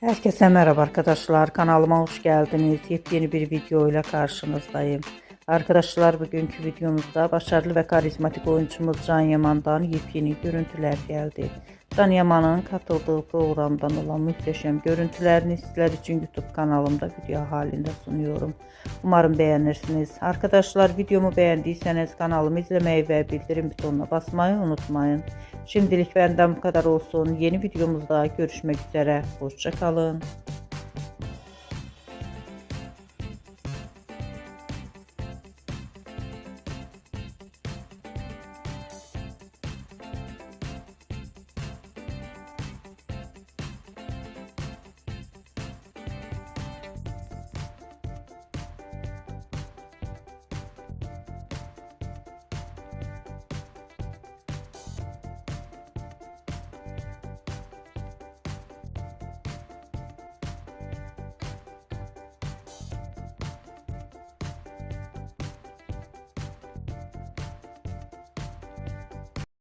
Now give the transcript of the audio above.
Herkese merhaba arkadaşlar. Kanalıma hoş geldiniz. Yepyeni bir video ile karşınızdayım. Arkadaşlar bugünkü videomuzda başarılı ve karizmatik oyuncumuz Can Yaman'dan yepyeni görüntüler geldi. Can Yaman'ın katıldığı programdan olan muhteşem görüntülerini sizler için YouTube kanalımda video halinde sunuyorum. Umarım beğenirsiniz. Arkadaşlar videomu beğendiyseniz kanalımı izlemeyi ve bildirim butonuna basmayı unutmayın. Şimdilik benden bu kadar olsun. Yeni videomuzda görüşmek üzere. Hoşça kalın.